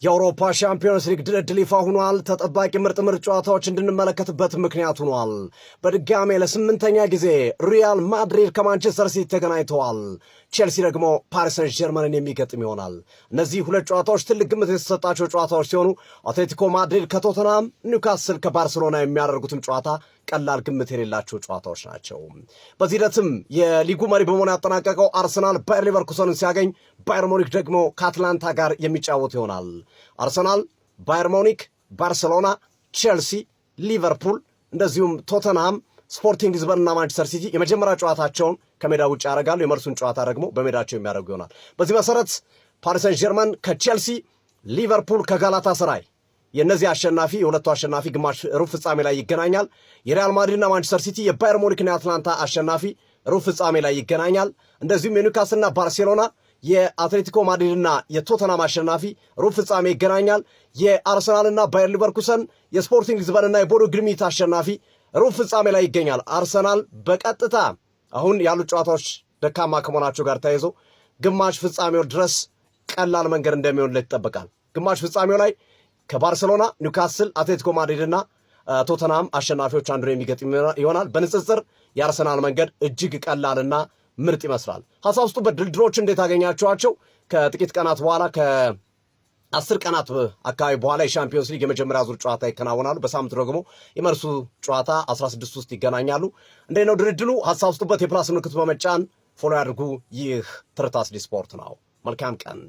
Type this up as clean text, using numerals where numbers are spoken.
የአውሮፓ ሻምፒዮንስ ሊግ ድልድል ይፋ ሆኗል። ተጠባቂ ምርጥ ጨዋታዎች እንድንመለከትበት ምክንያት ሆኗል። በድጋሜ ለስምንተኛ ጊዜ ሪያል ማድሪድ ከማንቸስተር ሲቲ ተገናኝተዋል። ቼልሲ ደግሞ ፓሪስ ሰን ጀርመንን የሚገጥም ይሆናል። እነዚህ ሁለት ጨዋታዎች ትልቅ ግምት የተሰጣቸው ጨዋታዎች ሲሆኑ አትሌቲኮ ማድሪድ ከቶተናም፣ ኒውካስል ከባርሴሎና የሚያደርጉትም ጨዋታ ቀላል ግምት የሌላቸው ጨዋታዎች ናቸው። በዚህ ሂደትም የሊጉ መሪ በመሆን ያጠናቀቀው አርሰናል ባየር ሊቨርኩሰንን ሲያገኝ ባየር ሙኒክ ደግሞ ከአትላንታ ጋር የሚጫወት ይሆናል። አርሰናል፣ ባየር ሙኒክ፣ ባርሴሎና፣ ቼልሲ፣ ሊቨርፑል እንደዚሁም ቶተንሃም፣ ስፖርቲንግ ሊዝበንና ማንቸስተር ሲቲ የመጀመሪያ ጨዋታቸውን ከሜዳ ውጭ ያደርጋሉ። የመልሱን ጨዋታ ደግሞ በሜዳቸው የሚያደርጉ ይሆናል። በዚህ መሰረት ፓሪስ ሰን ጀርመን ከቼልሲ፣ ሊቨርፑል ከጋላታ ሰራይ የነዚህ አሸናፊ የሁለቱ አሸናፊ ግማሽ ሩብ ፍጻሜ ላይ ይገናኛል። የሪያል ማድሪድና ማንቸስተር ሲቲ የባየር ሙኒክና የአትላንታ አሸናፊ ሩብ ፍጻሜ ላይ ይገናኛል። እንደዚሁም የኒውካስልና ባርሴሎና የአትሌቲኮ ማድሪድና የቶተናም አሸናፊ ሩብ ፍጻሜ ይገናኛል። የአርሰናልና ባየር ሊቨርኩሰን የስፖርቲንግ ሊዝበንና የቦዶ ግሊምት አሸናፊ ሩብ ፍጻሜ ላይ ይገኛል። አርሰናል በቀጥታ አሁን ያሉት ጨዋታዎች ደካማ ከመሆናቸው ጋር ተያይዞ ግማሽ ፍጻሜው ድረስ ቀላል መንገድ እንደሚሆንለት ይጠበቃል። ግማሽ ፍጻሜው ላይ ከባርሴሎና፣ ኒውካስል፣ አትሌቲኮ ማድሪድና ቶተናም አሸናፊዎች አንዱን የሚገጥም ይሆናል። በንጽጽር የአርሰናል መንገድ እጅግ ቀላልና ምርጥ ይመስላል። ሀሳብ ውስጡበት ድልድሎች እንዴት አገኛቸዋቸው? ከጥቂት ቀናት በኋላ ከ10 ቀናት አካባቢ በኋላ የሻምፒዮንስ ሊግ የመጀመሪያ ዙር ጨዋታ ይከናወናሉ። በሳምንቱ ደግሞ የመልሱ ጨዋታ 16 ውስጥ ይገናኛሉ። እንዴት ነው ድልድሉ? ሀሳብ ውስጡበት የፕላስ ምልክቱ በመጫን ፎሎ ያድርጉ። ይህ ትርታ ስፖርት ነው። መልካም ቀን።